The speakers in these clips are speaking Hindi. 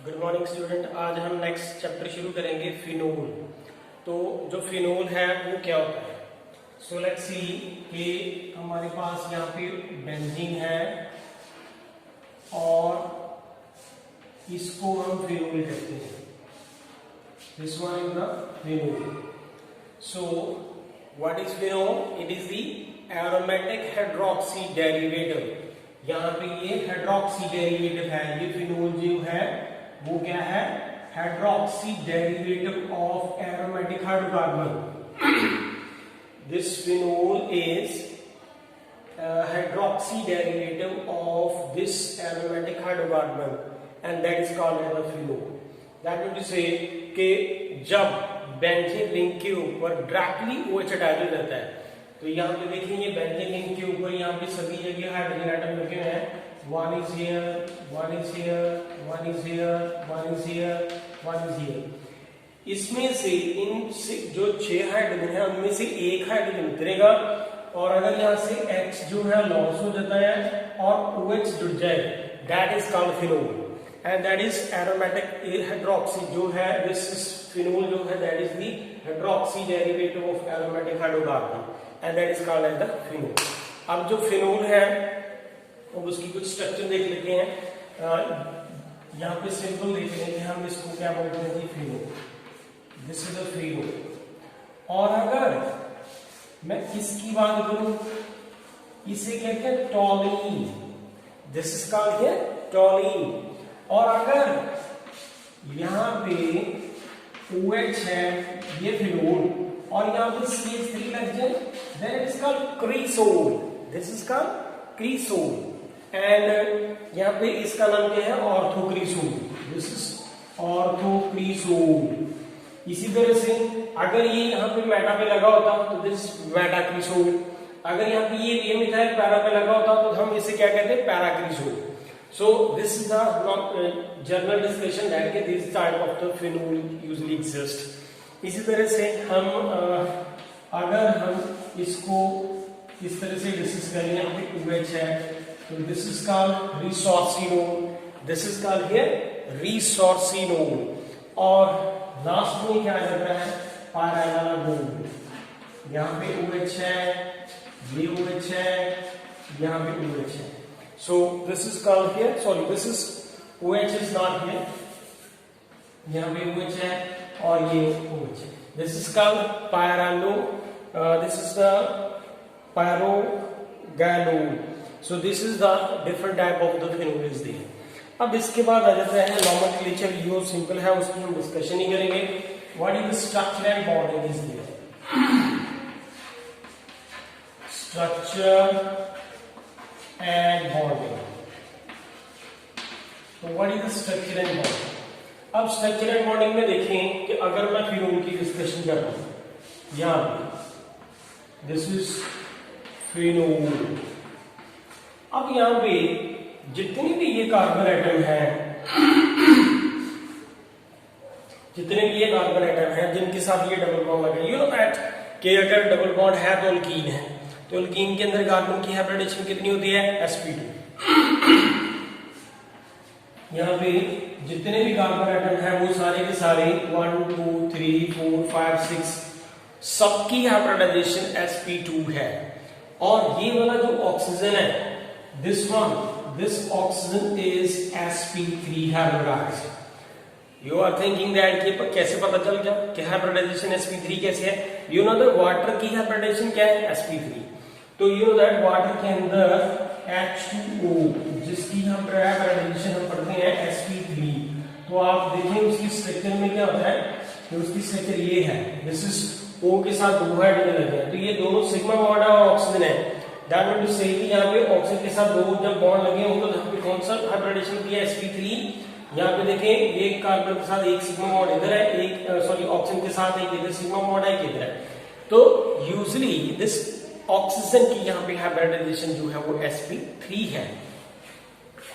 Good morning student. आज हम नेक्स्ट चैप्टर शुरू करेंगे फिनोल। तो जो फिनोल है वो क्या होता है। सो लेट्स सी कि हमारे पास यहाँ पे बेंजीन है और इसको हम फिनोल कहते हैं। This one is the phenol. So what is phenol? It is the aromatic hydroxy derivative. यहाँ पे ये हाइड्रोक्सी डेरिवेटिव है। ये फिनोल जो है वो क्या है? Hydroxy derivative of aromatic hydrocarbon. This phenol is hydroxy derivative of this aromatic hydrocarbon and that is called as the phenol. That mean to say कि जब बेंजीन रिंग के ऊपर डायरेक्टली OH अटैच हो जाता है, तो यहाँ पे देखिए ये बेंजीन रिंग के ऊपर यहाँ पे सभी जगह हाइड्रोजन एटम लगे हुए हैं। One is here, one is here, one is here, one is here, one is here. इसमें से इन से जो 6 हाइड्रोजन है उनमें से एक हाइड्रोजन उतरेगा और अगर यहाँ से H जो है लॉस हो जाता है और OH जुड़ जाए, that is called phenol and that is aromatic hydroxy जो है this is phenol जो है that is the hydroxy derivative of aromatic hydrocarbon and that is called as the phenol। अब जो फिनोल है अब उसकी कुछ स्ट्रक्चर देख लेते हैं। यहाँ पे सिंपल देख लेंगे हम इसको क्या बोलते हैं जी, phenol. This is a phenol. और अगर मैं इसकी बात करूं, इसे कहते हैं टॉलीन। दिस इज कॉल्ड क्या? टॉलीन। और अगर यहाँ पे OH है ये फिनोल और यहाँ पे CH3 लग जाए, then it is called cresol. This is called cresol and यहाँ पे इसका नाम क्या है? ऑर्थोक्रीसोल। This is orthocresol. इसी तरह से अगर ये यहाँ पे मेटा पे लगा होता तो दिस मेटाक्रीसोल। अगर यहाँ पे ये मिथाइल पैरा पे लगा होता तो हम इसे क्या कहते हैं? Paracresol. So this is the general discussion that this type of the phenol usually exist. इसी तरह से हम अगर हम इसको इस तरह से डिस्कस करें, यहाँ पे OH है तो this is called resorcinol. This is called here resorcinol. और लास्ट में क्या आ जाता है? पैरालागोल। यहाँ पे OH है, ये OH है, यहाँ पे OH है। So this is called here, sorry this is OH is not here, यहाँ पे OH है और ये OH है। दिस इज कॉल्ड पैरालो, this is the pyrogallol. So this is the different type of the phenol is there। अब इसके बाद आ जाता है नॉमेनक्लेचर। ये सिंपल है, उसकी हम डिस्कशन ही करेंगे। What is the structure and bonding is there? Structure and bonding। तो what is the structure and bonding? अब स्ट्रक्चर एंड बॉन्डिंग में देखें कि अगर मैं फिनोल की डिस्कशन कर रहा हूं, यहां पे दिस इज फिनोल। अब यहां पे जितने भी ये कार्बन एटम है, जितने भी ये कार्बन एटम है जिनके साथ ये डबल बॉन्ड लगा, यू नो दैट कि अगर डबल बॉन्ड है तो अल्कीन है, तो अल्कीन के अंदर कार्बन की हाइब्रिडेशन कितनी होती है? sp2। यहाँ पे जितने भी कार्बन एटम है वो सारे के सारे 1 2 3 4 5 6 सबकी हाइब्रिडाइजेशन sp2 है। और ये वाला जो ऑक्सीजन है, this one, this oxygen is sp3 hybridized। You are thinking that कि कैसे पता चल गया कि हाइब्रिडाइजेशन sp3 कैसे है? You know that वाटर की हाइब्रिडाइजेशन क्या है? sp3। तो you know that वाटर के अंदर H2O जिसकी हम हाइब्रिडाइजेशन हम पढ़ते हैं sp3। तो आप देखें उसकी स्ट्रक्चर में क्या होता है कि उसकी स्ट्रक्चर ये है। दिस इज O के साथ 2 हाइड्रोजन लगे हैं, तो ये दोनों सिग्मा बॉन्ड और ऑक्सीजन है। दैट मीन टू से कि यहाँ पे ऑक्सीजन के साथ 2 जब बॉन्ड लगे हों तो यहाँ पे कौन सा हाइब्रिडेशन किया? sp3। यहाँ पे देखें एक कार्बन के साथ एक सिग्मा बॉन्ड इधर है, एक सॉरी ऑक्सीजन के साथ एक इधर सिग्मा बॉन्ड है, एक इधर है। तो यूजुअली दिस ऑक्सीजन की यहाँ पे हाइब्रिडाइजेशन जो है वो sp3 है।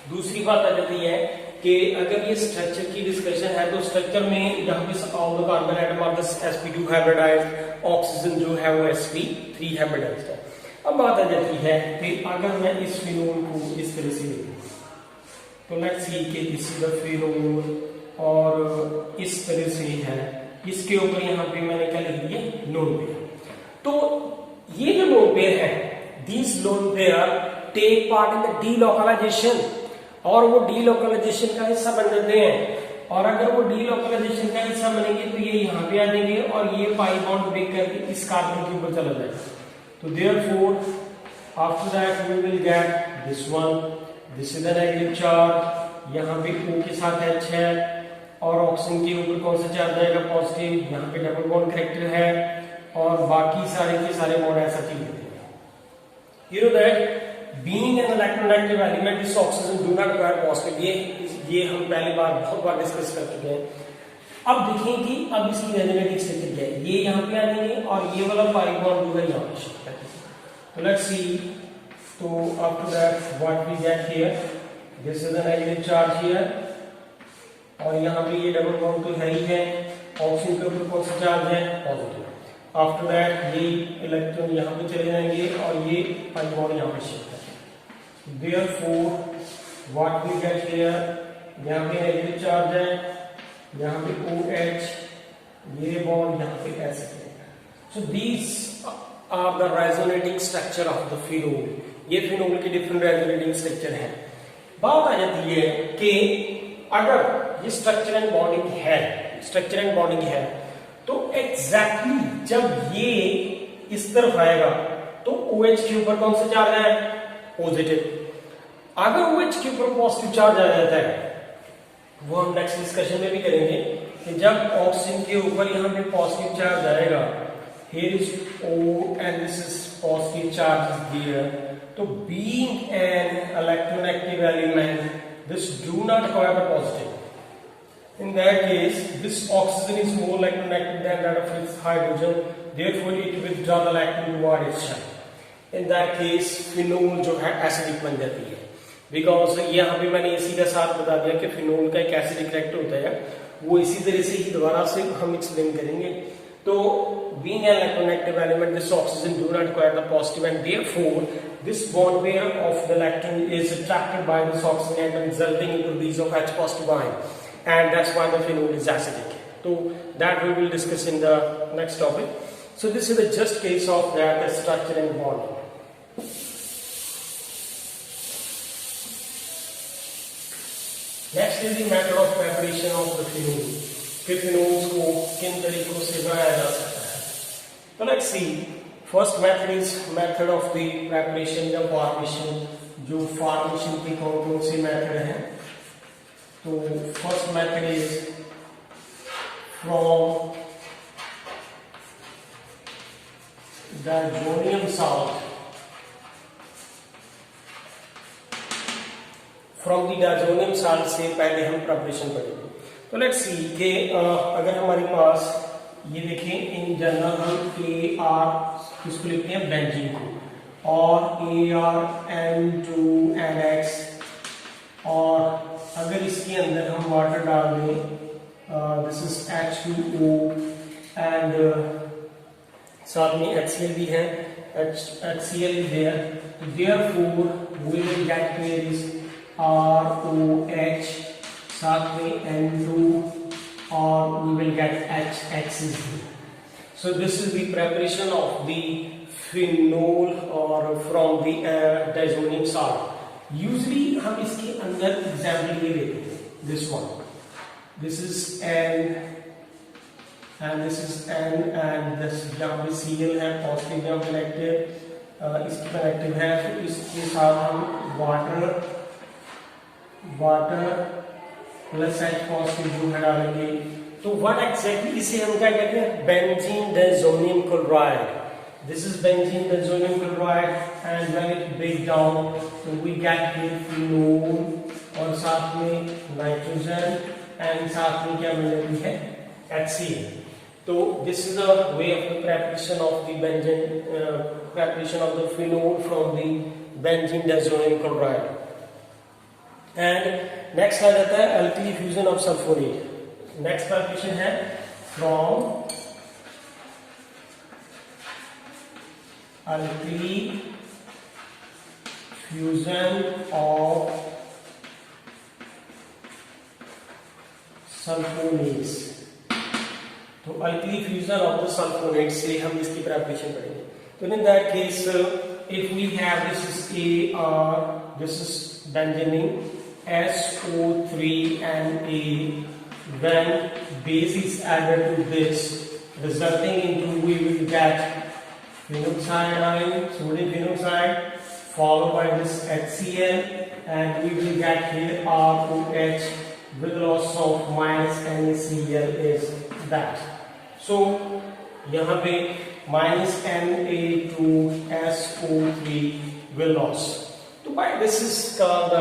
दूसरी बात आ जाती है कि अगर ये स्ट्रक्चर की डिस्कशन है तो स्ट्रक्चर में यहाँ पे all the carbon atom are sp2 hybridized, oxygen जो है वो sp3 हाइब्रिडाइज्ड है। अब बात आ जाती है कि अगर मैं इस फिनोल को इस तरह से लिखूं, तो लेट्स सी कि दिस इज द फिनोल और इस तरह से है। इसके ऊपर यहाँ पे मैंने क्या लिख दिया, लोन पेयर। तो ये जो लोन पेयर है, this lone pair take part in the delocalization, और वो डीलोकलाइजेशन का हिस्सा बन जाते हैं। और अगर वो डीलोकलाइजेशन का हिस्सा बनेंगे तो ये यहाँ पे आ जाएंगे और ये पाई बॉन्ड ब्रेक करके इस कार्बन के ऊपर चला जाएगा। तो therefore after that we will get this one, this is the negative charge, यहाँ पे O के साथ H है, और ऑक्सीजन के ऊपर कौन सा चार्ज आएगा, पॉजिटिव, यहाँ पे डबल बॉन्ड करेक्टर है, और बाकी सारे के सारे बॉन्ड ऐसा चीज होते हैं। You know that being an electronegative element this oxygen do not require positive, ये हम पहली बार बहुत बार डिस्कस कर चुके हैं। अब देखिए कि अब इसकी रेजोनेटिंग स्ट्रक्चर क्या है, ये यहाँ पे आ जाएंगे और ये वाला पाई बॉन्ड जो है यहाँ पे शिफ्ट करेंगे। तो लेट्स सी, तो after that what we get here, this is the negative charge here, और यहाँ पे ये डबल बॉन्ड तो है ही है, ऑक्सीजन के ऊपर कौन सा चार्ज है, पॉजिटिव। आफ्टर दैट ये इलेक्ट्रॉन यहाँ पे चले जाएंगे और ये पाई बॉन्ड यहाँ पे शिफ्ट करेंगे। Therefore what we get here, यहाँ पे नेगेटिव चार्ज है, यहाँ पे OH, ये बॉन्ड यहाँ पे ऐसे करेगा। So these are the resonating structure of the phenol. ये फिनोल के डिफरेंट रेजोनेटिंग स्ट्रक्चर है। बात आ जाती है कि अगर ये स्ट्रक्चर एंड बॉन्डिंग है, तो एग्जैक्टली जब ये इस तरफ आएगा तो OH के ऊपर कौन सा चार्ज है, पॉजिटिव। अगर OH के ऊपर पॉजिटिव चार्ज आ जाता है, वो हम नेक्स्ट डिस्कशन में भी करेंगे कि जब ऑक्सीजन के ऊपर यहाँ पे पॉजिटिव चार्ज आएगा, here is O and this is positive charge is there, तो being an electronegative element, this do not require the positive. In that case, this oxygen is more electronegative than that of its hydrogen, therefore it withdraw the electron toward its shell. In that case, phenol जो है एसिडिक बन जाती है, बिकॉज यहाँ पे मैंने इसी का साथ बता दिया कि फिनोल का एक एसिडिक करेक्टर होता है, वो इसी तरह से ही दोबारा से हम एक्सप्लेन करेंगे। तो being an electronegative element, this oxygen do not require the positive, and therefore this bond pair of the electron is attracted by this oxygen atom, resulting into release of H positive ion, and that's why the phenol is acidic. So that we will discuss in the next topic. So this is the just case of that, the structure and bonding. Next is the method of preparation of the phenol, कि फिनोल्स को किन तरीकों से बनाया जा सकता है। तो let's C, first method is method of the preparation या फॉर्मेशन। जो फॉर्मेशन के कौन कौन से मेथड हैं, तो first method is from diazonium salt, from the diazonium salt से पहले हम प्रिपरेशन करेंगे। तो लेट्स सी कि अगर हमारे पास ये देखें, इन जनरल हम AR इसको लिखते हैं बेंजीन को, और ArN2NX, और अगर इसके अंदर हम वाटर डाल दें, दिस इज H2O, एंड साथ में HCl भी है, HCl is there, therefore we will get here is ROH, साथ में N2, और we will get HX is here. So this is the preparation of the phenol or from the diazonium salt. Usually हम इसके अंदर एग्जाम्पल ये लेते हैं, this one, this is N and this is N, and this जहाँ पे Cl है पॉजिटिव जहाँ कनेक्टिव, इसकी कनेक्टिव है, तो इसके साथ हम वाटर प्लस H पॉजिटिव जो है डालेंगे। तो व्हाट एग्जैक्टली इसे हम क्या कहते हैं, benzene diazonium chloride. This is benzene diazonium chloride, and when it break down तो वी गेट हियर फिनोल, और साथ में नाइट्रोजन, एंड साथ में क्या मिल रही है, HCl। तो this is the way of the preparation of the benzene, preparation of the phenol from the benzene diazonium chloride. And next आ जाता है alkali fusion of sulphonate. Next preparation है from alkali fusion of sulphonates. तो alkali fusion of the sulphonate से हम इसकी प्रिपरेशन करेंगे। तो in that case if we have this is AR, this is benzene SO3 and A, when base is added to this, resulting into we will get phenolcyanide, sodium phenolcyanide, followed by this HCl, and we will get here ROH with loss of minus NaCl is that. So यहाँ पे minus Na2SO3 will loss. So by this is called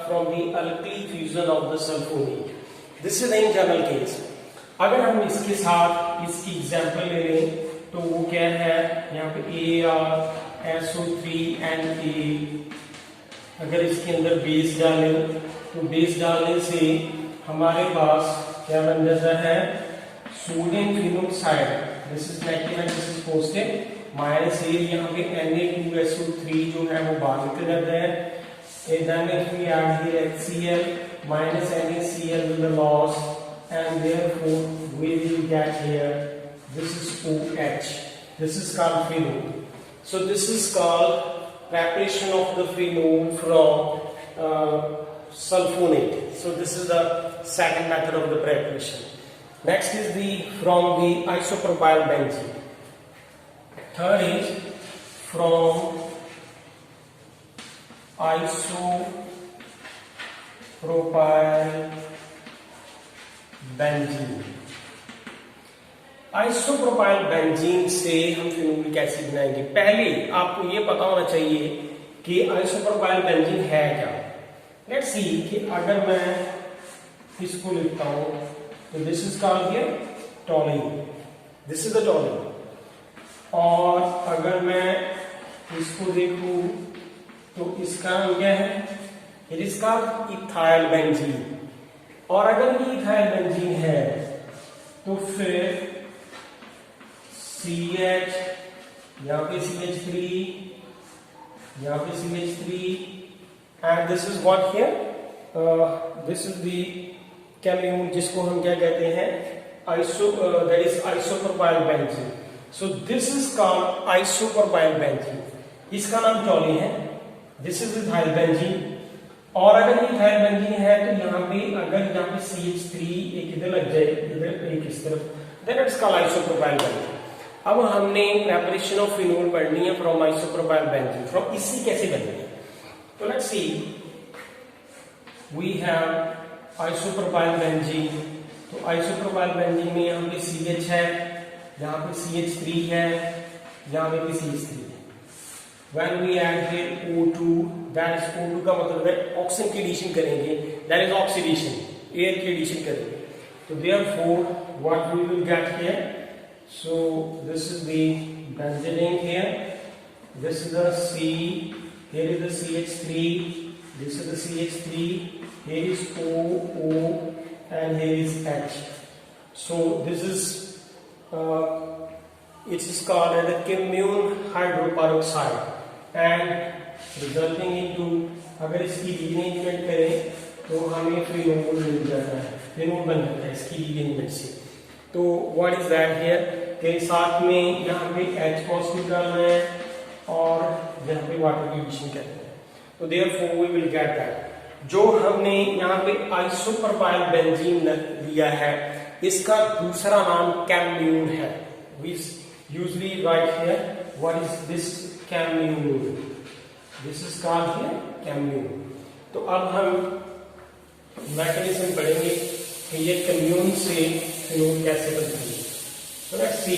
from the alkyl fusion of the sulfonate. This is in general case. अगर हम इसके साथ इसकी एग्जांपल ले लें तो वो क्या है, यहाँ पे ArSO3 and A, अगर इसके अंदर बेस डालें तो बेस डालने से हमारे पास क्या बन जाता है, sodium phenoxide, this is negative, this is positive, minus A, यहाँ पे Na2SO3 जो है वो बाहर निकल जाता है, then if we add here HCl minus NaCl with the loss, and therefore we will get here this is OH. This is called phenol. So this is called preparation of the phenol from sulfonate. So this is the second method of the preparation. Next is the from the isopropyl benzene. Third is from isopropyl benzene. Isopropyl benzene से हम फिनोलिक एसिड बनाएंगे। पहले आपको ये पता होना चाहिए कि आइसोप्रोपाइल बेंजीन है क्या। लेट्स सी कि अगर मैं इसको लिखता हूं तो this is called here टॉलिन, this is the टॉलिन, और अगर मैं इसको देखूं तो इसका नाम क्या है, it is called ethyl benzene. और अगर ये इथाइल बेंजीन है तो फिर CH, यहाँ पे CH3, यहाँ पे CH3, and this is what here, this is the cumene, जिसको हम क्या कहते हैं, that is isopropyl benzene. So this is called isopropyl benzene, इसका नाम टॉलिन है, दिस इज इथाइल बेंजीन। और अगर ये इथाइल बेंजीन है तो यहाँ पे अगर यहाँ पे CH3 एक इधर लग जाए, इधर एक इस तरफ, then it's called isopropyl benzene. अब हमने प्रिपरेशन ऑफ फिनोल पढ़नी है फ्रॉम आइसोप्रोपाइल बेंजीन, फ्रॉम इससे कैसे बननी है। तो let's see, we have isopropyl benzene. तो आइसोप्रोपाइल बेंजीन में यहाँ पे CH है, यहाँ पे CH3 है, यहाँ पे भी CH3 है। When we add here O2, that is O2 का मतलब है ऑक्सीजन की एडिशन करेंगे, that is oxidation, एयर की एडिशन करेंगे। तो therefore what we will get here, so this is the benzene here, this is the C, here is the CH3, this is the CH3, here is O, and here is H. So this is it is called as the commune hydroperoxide, and resulting into, अगर इसकी रीअरेंजमेंट करें तो हमें फिनोल मिल जाता है, फिनोल बन जाता है इसकी रीअरेंजमेंट से। तो व्हाट इज दैट हियर, के साथ में यहाँ पे H पॉजिटिव डालना है और यहाँ पे वाटर की एडिशन करना है। तो therefore we will get that. जो हमने यहाँ पे आइसोप्रोपाइल बेंजीन लिया है, इसका दूसरा नाम कैम्यून है। We usually write here what is this commune, this is called here commune। तो अब हम मैकेनिज्म पढ़ेंगे कि ये कम्यून से फिनोल कैसे बनती है। तो let's C,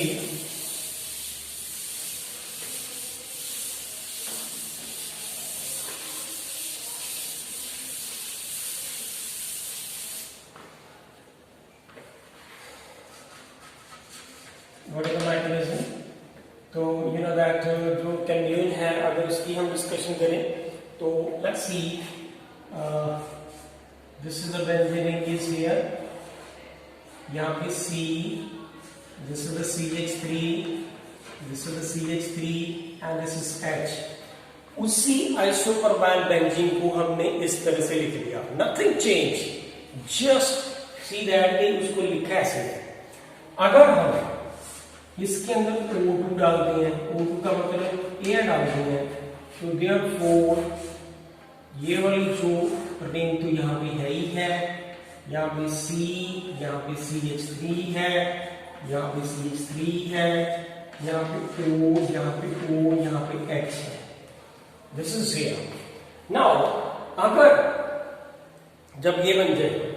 what is the mechanism. तो यू नो दैट जो कम्यून है, अगर उसकी हम डिस्कशन करें तो let's C, this is the benzene is here, यहाँ पे C, this is the CH3, this is the CH3 and this is H। उसी आइसोप्रोपाइल बेंजीन को हमने इस तरह से लिख दिया, nothing change, just see that कि उसको लिखा ऐसे है। अगर हम इसके अंदर O2 डालते हैं, O2 का मतलब एयर डालते हैं, तो देयरफॉर ये वाली जो रिंग तो यहाँ पे है ही है, यहाँ पे C, यहाँ पे CH3 है, यहाँ पे CH3 है, यहाँ पे O, यहाँ पे O, यहाँ पे H है। This is here. नाउ अगर जब ये बन जाए,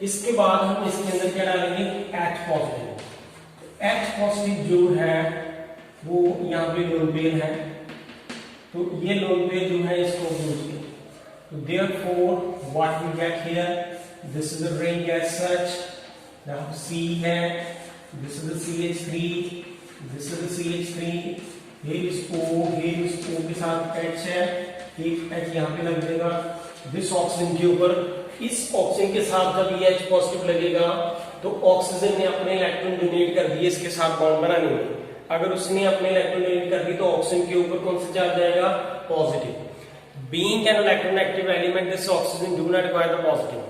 इसके बाद हम इसके अंदर क्या डालेंगे, H पॉजिटिव। H पॉजिटिव जो है वो यहाँ पे लोन पेयर है, तो ये लोन पेयर जो है इसको यूज, तो therefore what we get here, this is a ring as such, now C है, this is the CH3, this is the CH3, here is O, here is O के साथ H है, एक H यहाँ पे लग जाएगा। this ऑक्सीजन के ऊपर, इस ऑक्सीजन के साथ जब ये H पॉजिटिव लगेगा तो ऑक्सीजन ने अपने इलेक्ट्रॉन डोनेट कर दिए इसके साथ बॉन्ड बनाने में। अगर उसने अपने इलेक्ट्रॉन डोनेट कर दी तो ऑक्सीजन के ऊपर कौन सा चार्ज आएगा, positive. Being an electronegative element, this oxygen do not require the positive.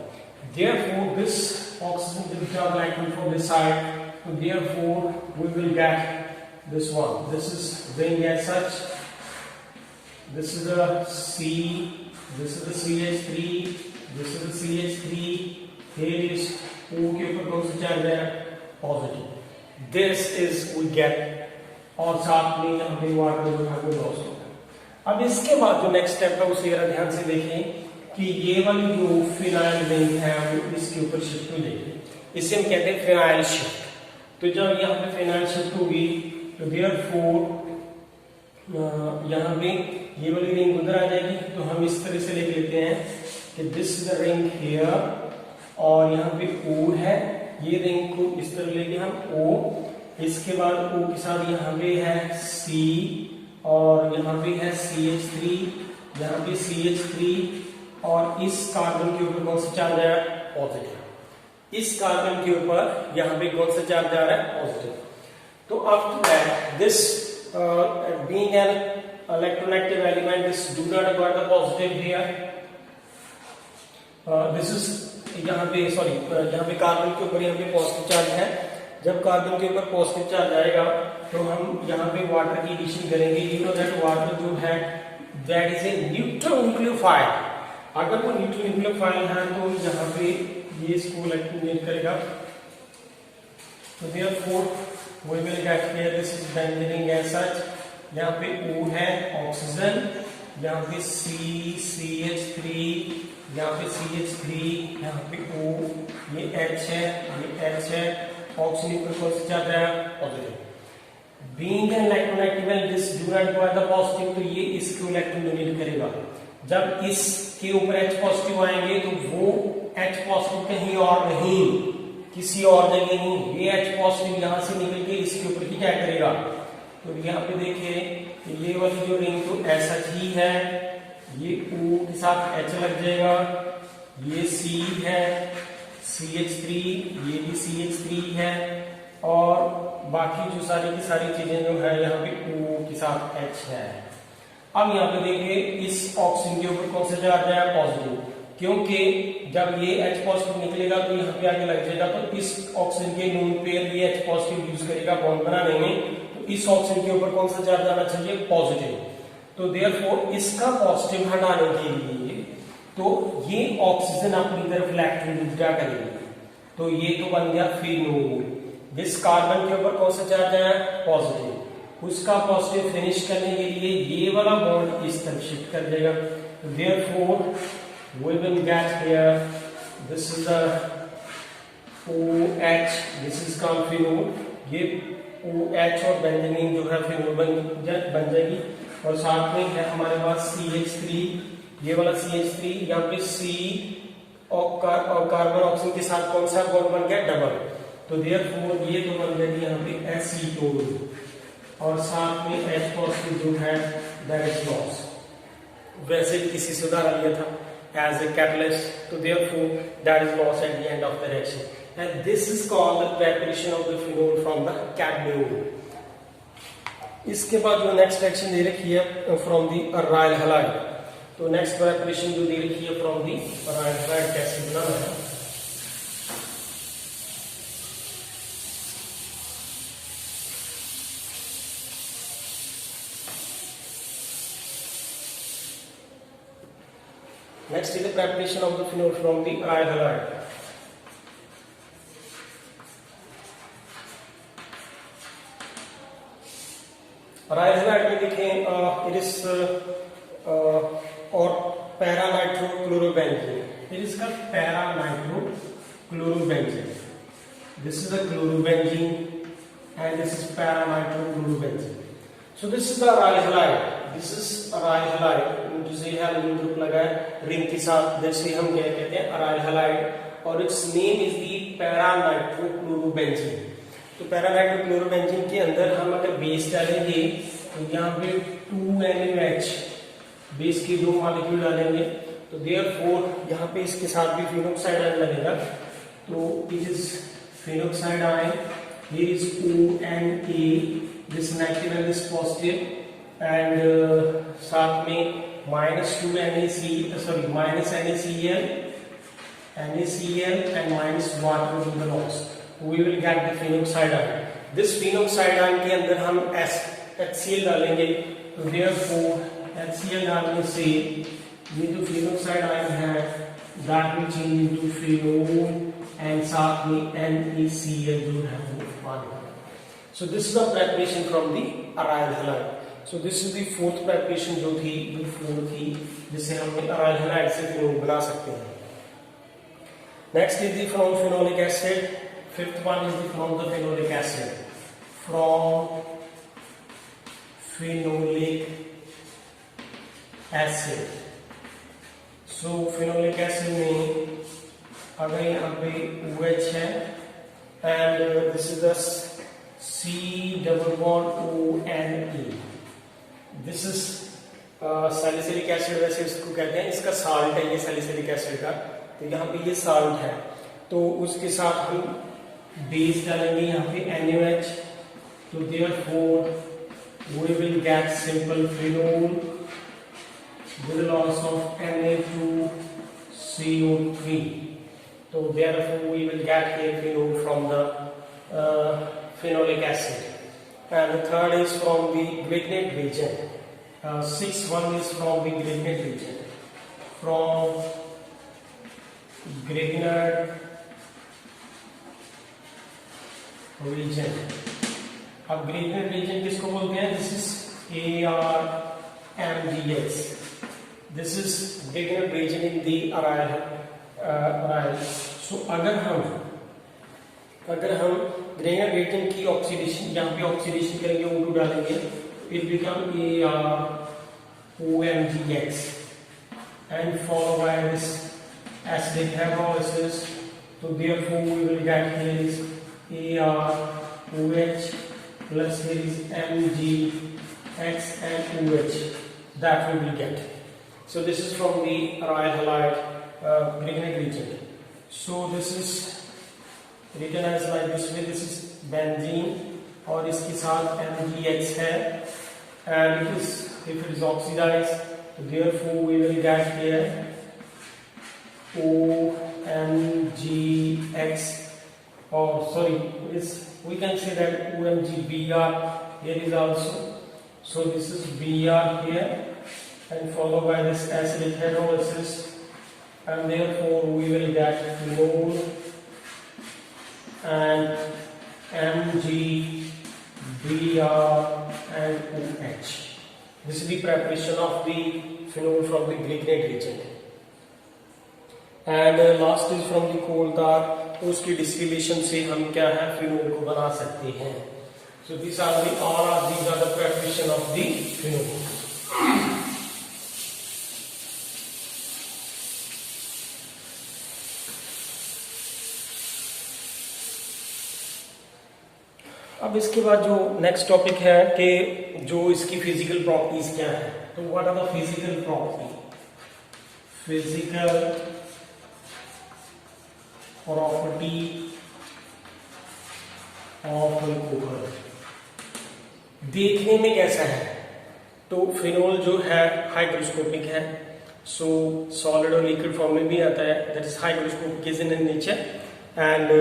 Therefore, this oxygen will charge electron from this side. So therefore, we will get this one. This is ring as such. This is the C. This is the CH3. This is the CH3. Here is O के ऊपर कौन सा चार्ज है, positive. This is we get, और साथ में यहाँ पे वाटर जो है वो लॉस होगा। अब इसके बाद जो नेक्स्ट स्टेप है उसे जरा ध्यान से देखें कि ये वाली जो फिनाइल रिंग है वो इसके ऊपर शिफ्ट हो जाएगी, इसे हम कहते हैं फिनाइल शिफ्ट। तो जब यहाँ पे फिनाइल शिफ्ट होगी तो देयरफॉर यहाँ पे ये वाली रिंग उधर आ जाएगी। तो हम इस तरह से लिख लेते हैं कि this is the ring here, और यहाँ पे O है, ये रिंग को इस तरह लेके हम O, इसके बाद O के साथ यहाँ पे है C, और यहाँ पे है CH3, यहाँ पे CH3, और इस कार्बन के ऊपर कौन सा चार्ज आ रहा है, पॉजिटिव। इस कार्बन के ऊपर यहाँ पे कौन सा चार्ज आ रहा है, पॉजिटिव। तो after that this being an electronegative element, this do not require the positive here. This is यहाँ पे सॉरी यहाँ पे कार्बन के ऊपर यहाँ पे पॉजिटिव चार्ज है। जब कार्बन के ऊपर पॉजिटिव चार्ज आएगा तो हम यहाँ पे वाटर की एडिशन करेंगे। यू नो दैट वाटर जो है that is a neutral nucleophile. अगर वो न्यूट्रल न्यूक्लियोफाइल है तो यहाँ पे ये इसको इलेक्ट्रोनेट करेगा। तो therefore we will get here this is benzene as such. यहाँ पे O है ऑक्सीजन, यहाँ पे C, CH3, यहाँ पे CH3, यहाँ पे O, ये H है, ये H है, ऑक्सीजन पर कौन सा चार्ज है, positive. Being an electronegative element, this do not require the positive, तो ये इसको इलेक्ट्रॉन डोनेट करेगा। जब इसके ऊपर H पॉजिटिव आएंगे तो वो H पॉजिटिव कहीं और नहीं, किसी और जगह नहीं, ये H पॉजिटिव यहाँ से निकल के इसके ऊपर ही क्या करेगा। तो यहाँ पे देखिए ये वाली जो रिंग तो ऐसा ही है, ये O के साथ H लग जाएगा, ये C है, CH3, ये भी CH3 है, और बाकी जो सारी की सारी चीजें जो है यहाँ पे O के साथ H है। अब यहाँ पे देखिए इस ऑक्सीजन के ऊपर कौन सा चार्ज है, पॉजिटिव, क्योंकि जब ये H पॉजिटिव निकलेगा तो यहाँ पे आगे लग जाएगा। तो इस ऑक्सीजन के लोन पेयर ये H पॉजिटिव यूज करेगा बॉन्ड बनाने में, तो इस ऑक्सीजन के ऊपर कौन सा चार्ज आना चाहिए, पॉजिटिव। तो देयरफॉर इसका पॉजिटिव हटाने के लिए तो ये ऑक्सीजन अपनी तरफ इलेक्ट्रॉन विड्रॉ करेगी, तो ये तो बन गया फिनोल। जिस कार्बन के ऊपर कौन सा चार्ज है, पॉजिटिव, उसका पॉजिटिव फिनिश करने के लिए ये वाला बॉन्ड इस तरफ शिफ्ट कर देगा। Therefore we will get here this is the OH, this is called phenol. ये OH और बेंजीन जो है फिनोल बन जाएगी। और साथ में है हमारे पास CH3, ये वाला CH3, यहाँ पे C और कार्बन ऑक्सीजन के साथ कौन सा बॉन्ड बन गया, डबल। तो देयरफॉर ये तो बन जाएगी यहाँ पे एसीटोन, और साथ में H पॉजिटिव जो है दैट इज लॉस। वैसे किसी से उदाहरण लिया था एज ए कैटलिस्ट, तो therefore that is loss at the end of the reaction, and this is called the preparation of the phenol from the cadmium. इसके बाद जो नेक्स्ट रिएक्शन दे रखी है फ्रॉम दी अराइल हैलाइड, तो नेक्स्ट प्रेपरेशन जो दे रखी है फ्रॉम दी अराइल हैलाइड कैसे बनाना है। Next is the preparation of the phenol from the aryl halide. aryl halide में देखें it is और para nitrochlorobenzene. It is called para nitrochlorobenzene. This is the chlorobenzene and this is para nitrochlorobenzene. So this is the aryl halide. This is aryl halide. जिसे हेलोजन ग्रुप लगा है रिंग के साथ, जैसे हम क्या कहते हैं aryl halide, और its name is the para nitrochlorobenzene. तो para nitrochlorobenzene के अंदर हम अगर बेस डालेंगे तो यहाँ पे 2NaOH बेस के 2 मॉलिक्यूल डालेंगे, तो देयरफॉर यहाँ पे इसके साथ भी फिनोक्साइड आयन लगेगा. तो it is phenoxide ion. Here is ONA, this negative and this positive, and साथ में -2NaCl and minus water in the loss. We will get the phenoxide ion. This phenoxide ion के अंदर हम HCl डालेंगे, तो therefore HCl डालने से ये जो phenoxide ion है that will change into phenol and साथ में NaCl जो है वो पानी. So this is the preparation from the aryl halide. So this is the fourth preparation जो थी, जो 4 थी, जिससे हम aryl halide से phenol बना सकते हैं. Next is the from phenolic acid. Fifth one is the from the phenolic acid. From phenolic acid. So phenolic acid में अगर यहाँ पे OH है and this is the C double bond ONE. This is salicylic acid, वैसे इसको कहते हैं, इसका salt है ये salicylic acid का, तो यहाँ पे ये salt है, तो उसके साथ हम बेस डालेंगे यहाँ पे NaOH, तो therefore we will get simple phenol with loss of Na2CO3. So therefore we will get here phenol from the phenolic acid. And the third is from the Grignard region. Sixth one is from the Grignard region. From Grignard region. अब Grignard region किसको बोलते हैं? This is ARMGS. This is Grignard region in the aryl. So अगर हम Grignard region की ऑक्सीडेशन, यहाँ पे ऑक्सीडेशन करेंगे, O2 डालेंगे, it become AROMGX and followed by this acidic hydrolysis. So therefore we will get here is AROH plus here is MgX and OH, that we will get. So this is from the aryl halide Grignard region. So this is written as like this way. This is benzene और इसके साथ MgX है, and it is, if it is oxidized, therefore we will get here OMGX, or sorry, we can say that OMGBr here is also. So this is Br here and followed by this acidic hydrolysis, and therefore we will get phenol and Mg, Br and OH. This is the preparation of the phenol from the Grignard region. And last is from the coal tar. तो उसकी distillation से हम क्या है phenol को बना सकते हैं. So these are the preparation of the phenol. अब इसके बाद जो नेक्स्ट टॉपिक है कि जो इसकी फिजिकल प्रॉपर्टीज क्या है. तो what are the physical property? Physical property of alcohol. देखने में कैसा है? तो फिनोल जो है हाइग्रोस्कोपिक है, सो सॉलिड और लिक्विड फॉर्म में भी आता है, that is hygroscopic in nature, and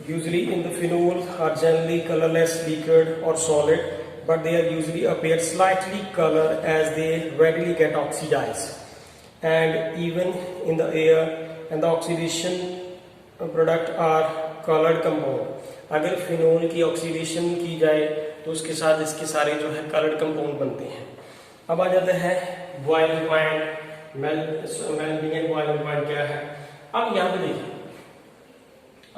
usually in the phenol are generally colorless liquid or solid, but they are usually appear slightly color as they readily get oxidized. and even in the air, and the oxidation product are colored compound. अगर फिनोल की ऑक्सीडेशन की जाए तो उसके साथ इसके सारे जो है कलर्ड कंपाउंड बनते हैं। अब आ जाता है boiling point, melting and boiling point क्या है। अब यहाँ पे देखिए,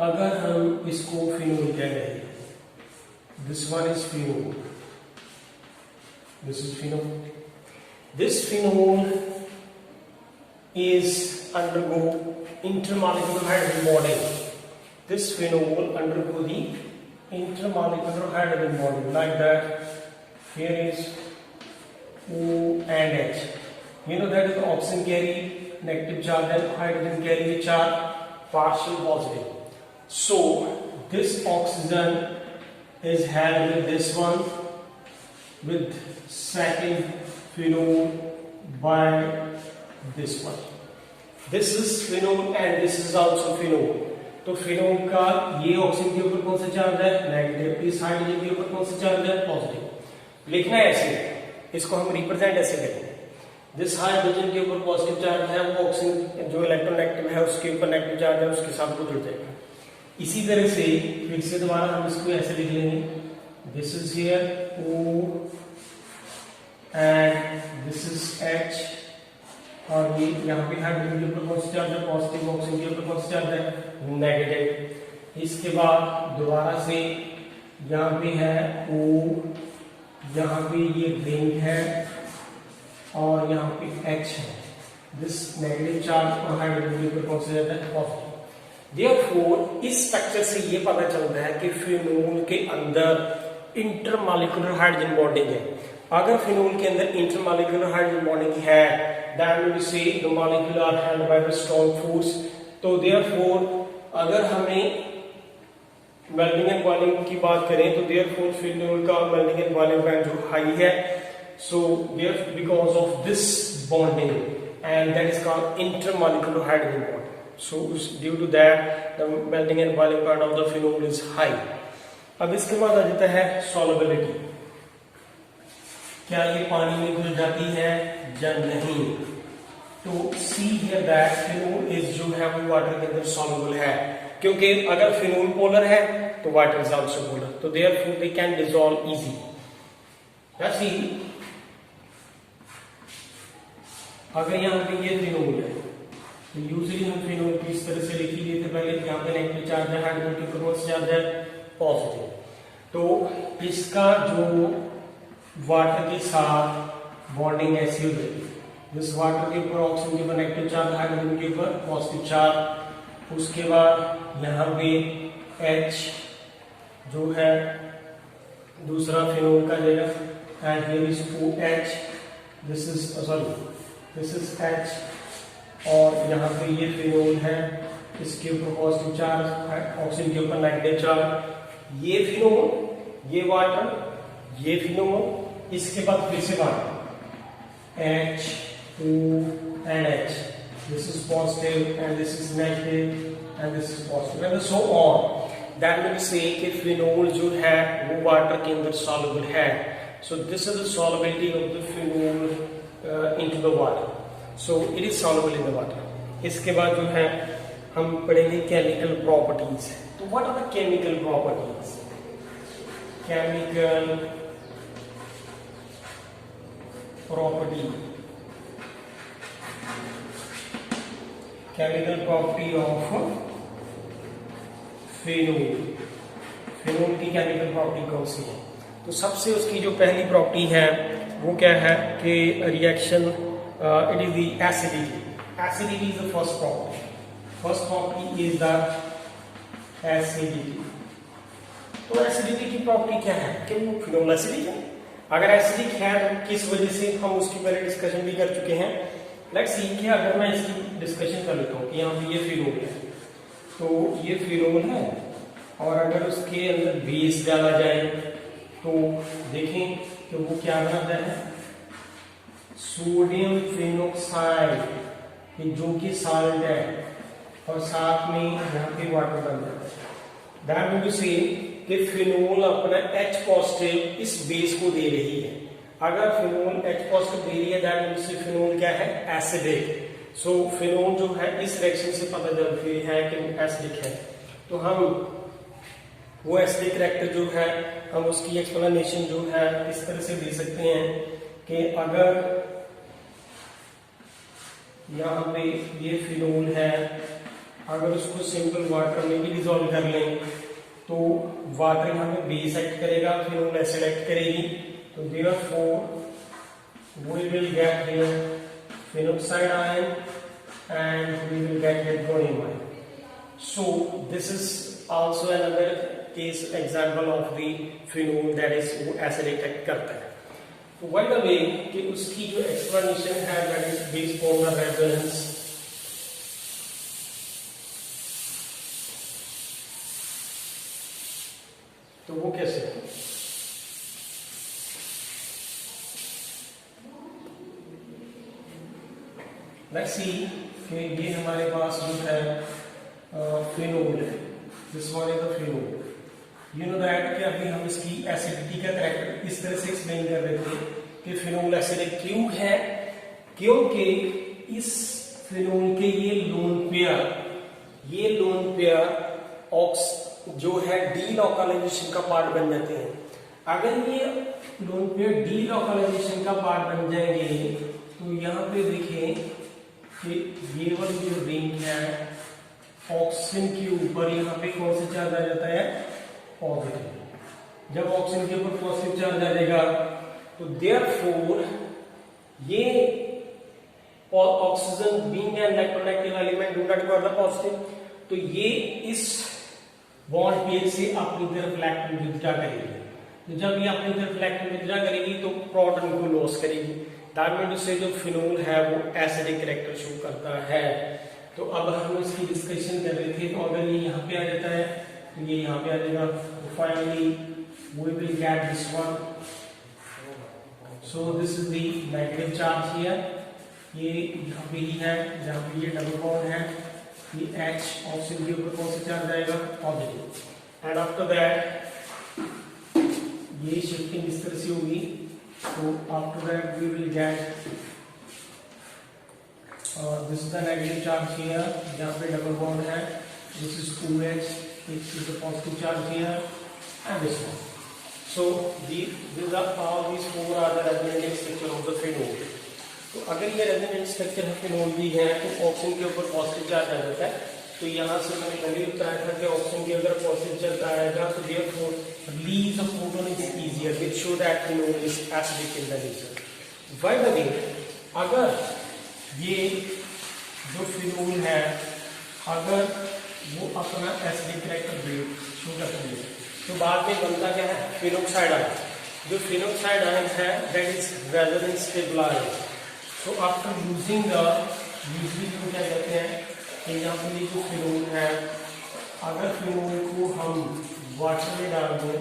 अगर हम इसको फिनोल कह रहे हैं, this one is phenol, this is phenol, this phenol is undergo intermolecular hydrogen bonding. This phenol undergo the intermolecular hydrogen bonding like that. Here is O and H. You know that is the oxygen carry negative charge and hydrogen carry the charge partial positive. So this oxygen is having this one with second phenol by this one. This is phenol and this is also phenol. तो फिनोल का ये ऑक्सीजन के ऊपर कौन सा चार्ज है, नेगेटिव, इस हाइड्रोजन के ऊपर कौन सा चार्ज है, पॉजिटिव। लिखना है ऐसे, इसको हम रिप्रेजेंट ऐसे करेंगे, जिस हाइड्रोजन के ऊपर पॉजिटिव चार्ज है वो ऑक्सीजन जो इलेक्ट्रोनेगेटिव है उसके ऊपर नेगेटिव चार्ज है, उसके साथ वो जुड़ जाएगा। इसी तरह से फिर से दोबारा हम इसको ऐसे लिख लेंगे, this is here O and this is H, और ये यहाँ पे हाइड्रोजन के ऊपर कौन सा चार्ज है, पॉजिटिव, ऑक्सीजन के ऊपर कौन सा चार्ज है, नेगेटिव। इसके बाद दोबारा से यहाँ पे है O, यहाँ पे ये रिंग है और यहाँ पे H है, दिस नेगेटिव चार्ज और हाइड्रोजन के ऊपर कौन सा जाता है, पॉजिटिव। देयरफॉर इस स्ट्रक्चर से ये पता चलता है कि फिनोल के अंदर इंटरमॉलिक्यूलर हाइड्रोजन बॉन्डिंग है। अगर फिनोल के अंदर इंटरमॉलिक्यूलर हाइड्रोजन बॉन्डिंग है, then we say the molecule are held by the strong force. तो therefore अगर हमें मेल्टिंग एंड बॉइलिंग की बात करें तो therefore फिनोल का मेल्टिंग एंड बॉइलिंग पॉइंट जो हाई है, so therefore because of this bonding and that is called intermolecular hydrogen bond. So due to that the melting and boiling point of the phenol is high. अब इसके बाद आ जाता है solubility, क्या ये पानी में घुल जाती है या नहीं। तो see here that phenol is जो है वो वाटर के अंदर सॉल्युबल है, क्योंकि अगर फिनोल पोलर है तो वाटर इज आल्सो पोलर, तो therefore they can dissolve easy. Let's see, अगर यहाँ पे ये फिनोल है तो यूजुअली हम फिनोल को इस तरह से लिख ही लेते पहले, यहाँ पे नेगेटिव चार्ज है, हाइड्रोजन के ऊपर कौन सा चार्ज है, पॉजिटिव। तो इसका जो वाटर के साथ बॉन्डिंग ऐसी हो जाएगी, जिस वाटर के ऊपर ऑक्सीजन के ऊपर नेगेटिव चार्ज, हाइड्रोजन के ऊपर पॉजिटिव चार्ज। उसके बाद यहाँ पे H जो है दूसरा फिनोल का जाएगा, and here is OH, this is sorry this is H, और यहाँ पे ये फिनोल है, इसके ऊपर पॉजिटिव चार्ज, ऑक्सीजन के ऊपर नेगेटिव चार्ज। ये फिनोल, ये वाटर, ये फिनोल, इसके बाद फिर से water, H, O and H. This is positive and this is negative and this is positive and so on. That will say कि फिनोल जो है वो वाटर के अंदर soluble है. So this is the solubility of the phenol into the water. So it is soluble in the water. इसके बाद जो है हम पढ़ेंगे chemical properties. तो what are the chemical properties? Chemical property. Chemical property of phenol. Phenol की केमिकल प्रॉपर्टी कौन सी है? तो सबसे उसकी जो पहली प्रॉपर्टी है वो क्या है कि reaction it is the acidity. Acidity is the first property. First property is the acidity. तो एसिडिटी की प्रॉपर्टी क्या है कि वो फिनोल एसिडिक है. अगर एसिडिक है तो किस वजह से, हम उसकी पहले डिस्कशन भी कर चुके हैं. लेट्स सी कि अगर मैं इसकी डिस्कशन कर लेता हूँ कि यहाँ पे ये फिनोल है, तो ये फिनोल है और अगर उसके अंदर बेस डाला जाए तो देखें कि वो क्या बनाता है, सोडियम फिनोक्साइड, जो कि साल्ट है, और साथ में यहाँ पे वाटर बन जाता है. दैट मीन टू से कि फिनोल अपना H पॉजिटिव इस बेस को दे रही है. अगर फिनोल H पॉजिटिव दे रही है दैट मीन से फिनोल क्या है, एसिडिक. सो फिनोल जो है इस रिएक्शन से पता चलती है कि एसिडिक है। तो हम वो एसिडिक कैरेक्टर जो है हम उसकी एक्सप्लेनेशन जो है इस तरह से दे सकते हैं कि अगर यहाँ पे ये फिनोल है, अगर उसको सिंपल वाटर में भी डिसॉल्व कर लें तो वाटर यहाँ पे बेस एक्ट करेगा, फिनोल एसिड एक्ट करेगी। तो therefore we will get here phenoxide ion and we will get here bromine ion. So this is also another case example of the phenol that is वो एसिडिक एक्ट करता है। तो बाय द वे कि उसकी जो एक्सप्लेनेशन है that is based on the resonance. तो वो कैसे है? लेट्स सी कि ये हमारे पास जो है फिनोल है, this one is the phenol. You know that कि अभी हम इसकी एसिडिटी का कैरेक्टर इस तरह से एक्सप्लेन कर रहे थे कि फिनोल एसिडिक क्यों है, क्योंकि इस फिनोल के ये लोन पेयर ऑक्स जो है डीलोकलाइजेशन का पार्ट बन जाते हैं। अगर ये लोन पेयर डीलोकलाइजेशन का पार्ट बन जाएंगे तो यहाँ पे देखें कि ये वाली जो रिंग है ऑक्सीजन के ऊपर यहाँ पे कौन सा चार्ज आ जाता है? पॉजिटिव। जब ऑक्सीजन के ऊपर पॉजिटिव चार्ज आ जाएगा तो देयरफॉर ये oxygen being an electronegative element do not go positive, तो ये इस बॉन्ड पेयर से अपनी तरफ इलेक्ट्रॉन विथड्रॉ करेगी। तो जब ये अपनी तरफ इलेक्ट्रॉन विथड्रॉ करेगी तो प्रोटॉन को लॉस करेगी। दैट मीन्स से जो फिनोल है वो एसिडिक कैरेक्टर शो करता है। तो अब हम इसकी डिस्कशन कर रहे थे, तो अगर ये यहाँ पे आ जाता है तो ये यहाँ पे आ जाएगा। तो finally we will get this one. So this is the negative charge here. ये यहाँ पे ही है जहाँ पे ये डबल बॉन्ड है, ये H ऑक्सीजन के ऊपर कौन सा चार्ज आएगा? पॉजिटिव। एंड आफ्टर दैट ये शिफ्टिंग इस तरह से होगी। तो after that we will get this is the negative charge here जहाँ पे डबल बॉन्ड है। This is 2H, this is the positive charge here and this one. So these are all these four are the resonance structure of the phenol। तो अगर ये रेजोनेंस स्ट्रक्चर है फिनोल भी है तो ऑक्सीजन के ऊपर पॉजिटिव चार्ज आ जाता है। तो यहाँ से मैंने पहले बताया था कि ऑक्सीजन के अगर पॉजिटिव चार्ज आएगा तो therefore release of proton is easier which show that phenol is acidic in the nature. By the way अगर ये जो फिनोल है अगर वो अपना एसिडिक कैरेक्टर शो करती है तो बाद में बनता क्या है? Phenoxide ion. जो फिनोक्साइड आयन है दैट इज रेजोनेंस स्टेबलाइज्ड। तो आफ्टर यूजिंग द यूजली जो क्या कहते हैं कि यहाँ पे ये जो फिनोल है अगर फिनोल को हम वाटर में डाल दें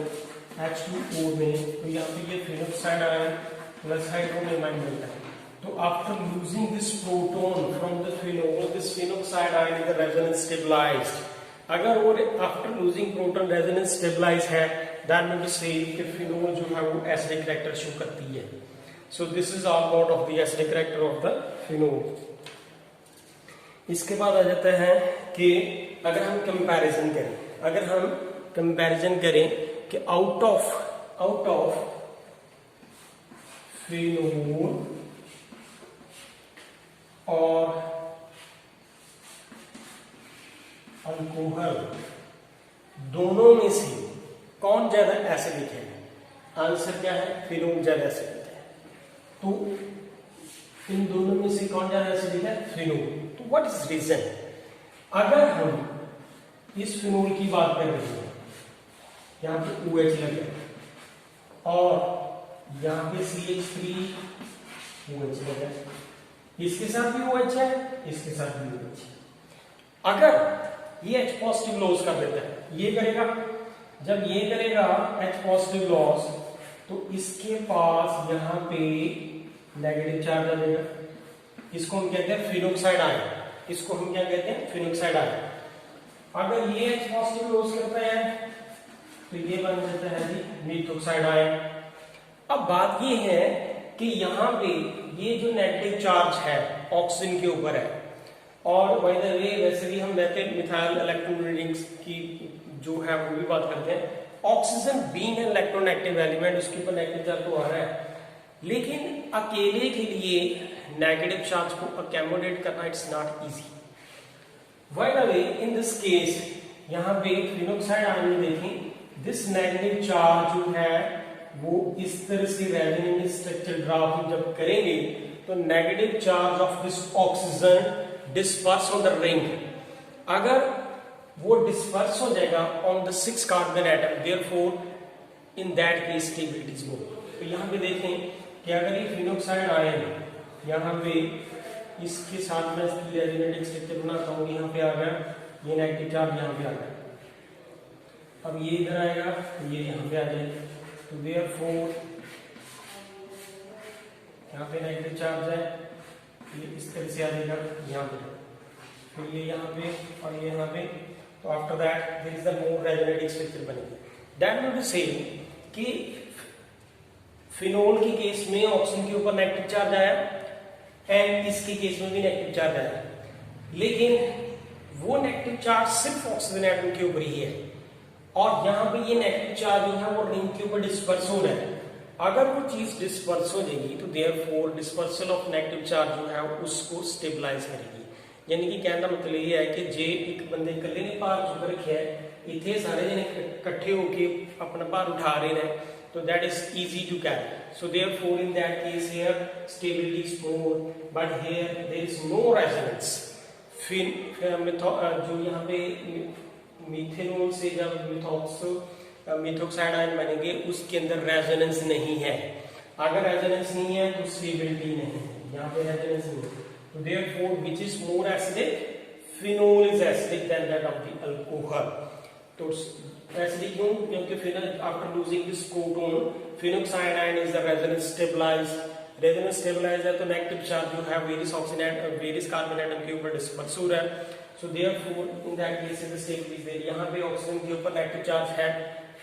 H2O में तो यहाँ पे ये phenoxide ion plus hydrogen ion मिलता है। तो after using this proton from the phenol this phenoxide ion is resonance stabilized. अगर वो after losing proton resonance stabilize है दैट मीन टू से कि फिनोल जो है वो एसिडिक कैरेक्टर शो करती है। So this is all about of the acidic character of the phenol. इसके बाद आ जाता है कि अगर हम कंपैरिजन करें कि आउट ऑफ फिनोल और अल्कोहल दोनों में से कौन ज्यादा एसिडिक है? आंसर क्या है? फिनोल ज्यादा एसिडिक है। तो इन दोनों में से कौन ज्यादा एसिडिक है? फिनोल। तो व्हाट इज रीजन? अगर हम इस फिनोल की बात कर रहे हैं, यहाँ पे OH लगे और यहाँ पे CH3OH लगा, इसके साथ भी OH है, इसके साथ भी OH है। अगर ये H पॉजिटिव लॉस कर देता है, ये करेगा, जब ये करेगा H पॉजिटिव लॉस तो इसके पास यहाँ पे नेगेटिव चार्ज आ जाएगा। इसको हम कहते हैं फिनोक्साइड आयन। इसको हम क्या कहते हैं? Phenoxide ion. अगर ये H पॉजिटिव लॉस करता है तो ये बन जाता है जी मिथोक्साइड आयन। अब बात ये है कि यहाँ पे ये जो नेगेटिव चार्ज है ऑक्सीजन के ऊपर है और बाय द वे वैसे भी हम मेथिल मिथाइल इलेक्ट्रोनेगेटिव्स की जो है वो भी बात करते हैं। Oxygen being an electronegative element, उसके ऊपर नेगेटिव चार्ज तो आ रहा है, लेकिन अकेले के लिए नेगेटिव चार्ज को अकोमोडेट करना it's not easy. By the way in this case यहाँ पे फिनोक्साइड आयन में देखें, दिस नेगेटिव चार्ज जो है वो इस तरह से रेजोनेंस स्ट्रक्चर ड्रा जब करेंगे तो negative charge of this oxygen disperse on the ring, अगर वो डिस्पर्स हो जाएगा on the 6 carbon atom, therefore in that case stability is मोर। तो यहाँ पे देखें कि अगर ये फिनोक्साइड आयन यहाँ पे इसके साथ में रेजोनेटिंग स्ट्रक्चर बनाता हूँ, यहाँ पे आ गया ये नेगेटिव चार्ज, यहाँ पे आ गया, अब ये इधर आएगा ये यहाँ पे आ जाएगा, तो देयरफॉर यहाँ पे नेगेटिव चार्ज है, ये इस तरह से आ जाएगा यहाँ पे, फिर ये यहाँ पे और ये यहाँ पे, तो after that there is the more resonating structure बनेगी। दैट मीन टू से कि फिनोल के केस में ऑक्सीजन के ऊपर नेगेटिव चार्ज आया एंड इसके केस में भी नेगेटिव चार्ज आया, लेकिन वो नेगेटिव चार्ज सिर्फ ऑक्सीजन एटम के ऊपर ही है, और यहाँ पे ये नेगेटिव चार्ज जो है वो रिंग के ऊपर डिस्पर्स हो रहा है। अगर वो चीज डिस्पर्स हो जाएगी तो therefore dispersal of negative charge जो है उसको स्टेबलाइज करेगी। यानी कि कहने का मतलब ये है कि जे एक बंदे इकल्ले ने भार चुक रखे है, इतने सारे जने इकट्ठे होके अपना भार उठा रहे हैं, तो that is easy to carry. So therefore in that case here stability is more, but here there is no resonance. जो यहाँ पे मिथेनॉल से जब मिथोक्साइड आयन बनेंगे उसके अंदर रेजोनेंस नहीं है, अगर रेजोनेंस नहीं है तो स्टेबिलिटी नहीं है, यहाँ पे रेजोनेंस नहीं है, तो therefore which is more acidic, phenol is acidic then that of the alcohol. तो एसिडिक क्यों? क्योंकि फिनोल after losing this proton phenoxide ion is the resonance stabilized, resonance stabilize है तो नेगेटिव चार्ज जो है various oxygen various carbon atom के ऊपर डिस्पर्स हो रहा है, so therefore in that case the stability there, यहाँ पे ऑक्सीजन के ऊपर नेगेटिव चार्ज है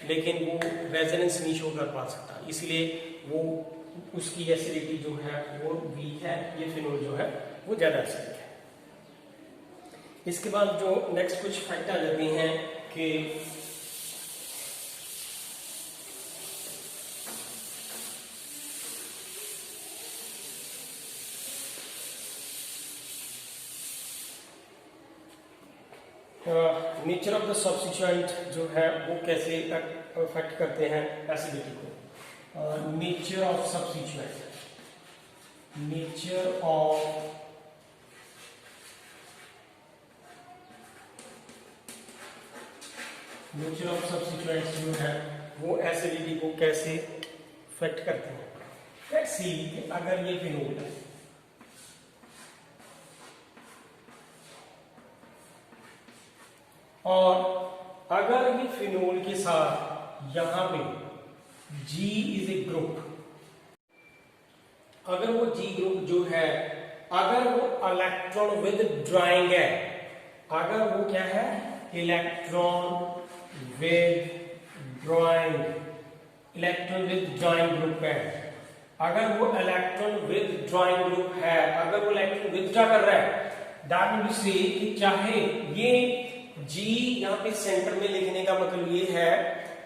लेकिन वो रेजोनेंस नहीं शो कर पा सकता, इसलिए वो उसकी एसिडिटी जो है वो वीक है, ये फिनोल जो है वो ज्यादा एसिडिक है। इसके बाद जो नेक्स्ट कुछ फैक्ट आ जाते हैं कि नेचर ऑफ द सब्स्टिट्यूएंट जो है वो कैसे अफेक्ट करते हैं एसिडिटी को। Nature of substituent, nature of substituents जो है वो एसिडिटी को कैसे अफेक्ट करते हैं। लेट्स सी कि अगर ये फिनोल है और अगर ये फिनोल के साथ यहां पे G इज ए ग्रुप, अगर वो G ग्रुप जो है अगर वो इलेक्ट्रॉन विदड्रॉइंग है, अगर वो क्या है electron withdrawing, electron withdrawing group है, अगर वो इलेक्ट्रॉन विदड्रॉइंग ग्रुप है, अगर वो इलेक्ट्रॉन विदड्रॉ कर रहा है, दैट मीन टू से कि चाहे ये G यहाँ पे सेंटर में लिखने का मतलब ये है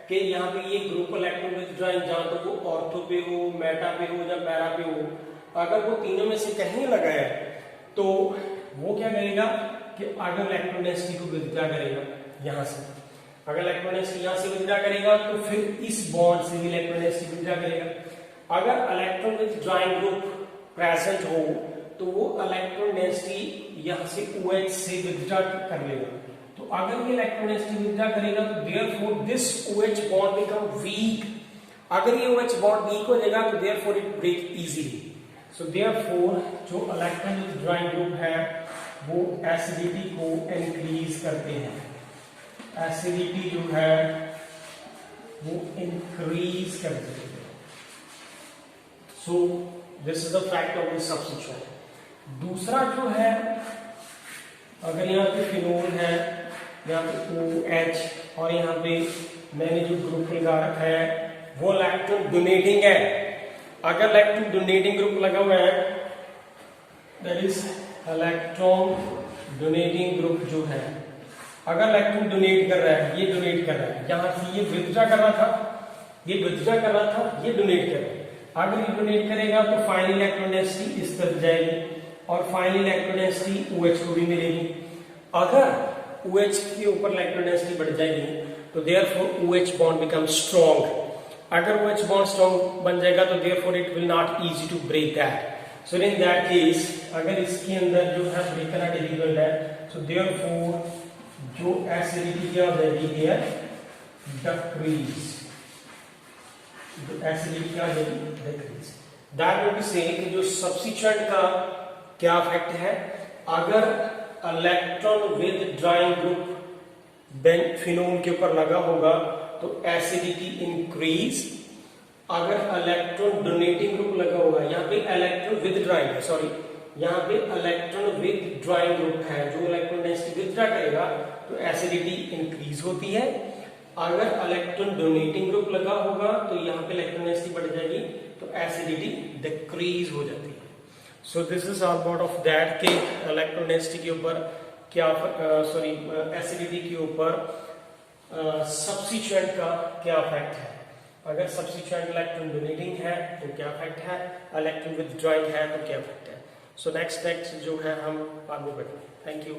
कि यहाँ पे ये ग्रुप इलेक्ट्रॉन विदड्रॉइंग जहां तो वो ऑर्थो पे हो, मेटा पे हो या पैरा पे हो, अगर वो तीनों में से कहीं लगा है तो वो क्या करेगा कि अगर इलेक्ट्रॉन डेंसिटी को विदड्रॉ करेगा यहाँ से, अगर इलेक्ट्रॉन डेंसिटी यहाँ से विदड्रॉ करेगा तो फिर इस बॉन्ड से भी इलेक्ट्रॉन डेंसिटी विदड्रॉ करेगा। अगर इलेक्ट्रॉन विदड्रॉइंग ग्रुप प्रेजेंट हो तो वो इलेक्ट्रॉन डेंसिटी यहाँ से OH से विदड्रॉ कर लेगा, तो अगर ये इलेक्ट्रॉन डेंसिटी विदड्रॉ करेगा तो therefore this OH bond become weak, अगर ये OH बॉन्ड वीक हो जाएगा तो therefore it break easily. So therefore जो इलेक्ट्रॉन विदड्रॉइंग ग्रुप है वो एसिडिटी को इंक्रीज करते हैं, एसिडिटी जो है वो इंक्रीज करते हैं। सो this is the fact of this substituent. दूसरा जो है अगर यहाँ पे फिनोल है, यहाँ पे OH और यहाँ पे मैंने जो ग्रुप लगा रखा है वो इलेक्ट्रॉन डोनेटिंग है, अगर इलेक्ट्रॉन डोनेटिंग ग्रुप लगा हुआ है that is electron donating group जो है, अगर इलेक्ट्रॉन डोनेट कर रहा है, ये डोनेट कर रहा है, यहां से ये विथड्रॉ कर रहा था, ये विथड्रॉ कर रहा था, ये डोनेट कर रहा है। अगर ये डोनेट करेगा तो फाइनल इलेक्ट्रॉन डेंसिटी इस तरफ जाएगी और फाइनल इलेक्ट्रॉन डेंसिटी OH को भी मिलेगी। अगर OH के ऊपर इलेक्ट्रॉन डेंसिटी बढ़ जाएगी तो therefore OH bond become strong. अगर OH बॉन्ड स्ट्रॉन्ग बन जाएगा तो therefore it will not easy to break that. So in that case अगर इसके अंदर जो है ब्रेकर डिफिकल्ट है, सो देयरफॉर जो एसिडिटी क्या हो जाएगी हियर डिक्रीज, जो एसिडिटी क्या हो जाएगी decrease. That mean to say कि जो सब्स्टिट्यूएंट का क्या इफेक्ट है, अगर electron with drawing group phenol के ऊपर लगा होगा तो एसिडिटी इंक्रीज। अगर इलेक्ट्रॉन डोनेटिंग ग्रुप लगा होगा, यहाँ पे इलेक्ट्रॉन विद ड्राइंग है, सॉरी यहाँ पे इलेक्ट्रॉन विद ड्राइंग ग्रुप है, जो इलेक्ट्रॉन डेंसिटी विथड्रॉ करेगा तो एसिडिटी इंक्रीज होती है। अगर इलेक्ट्रॉन डोनेटिंग ग्रुप लगा होगा तो यहाँ पे इलेक्ट्रॉन डेंसिटी बढ़ जाएगी तो एसिडिटी डिक्रीज हो जाती है। So this is all about of that कि इलेक्ट्रॉन डेंसिटी के ऊपर क्या, सॉरी एसिडिटी के ऊपर सब्स्टिट्यूएंट का क्या इफेक्ट है। अगर सब्स्टिट्यूएंट इलेक्ट्रॉन डोनेटिंग है तो क्या इफेक्ट है, इलेक्ट्रॉन विथड्रॉइंग है तो क्या इफेक्ट है। सो नेक्स्ट जो है हम बाद में पढ़ेंगे। Thank you.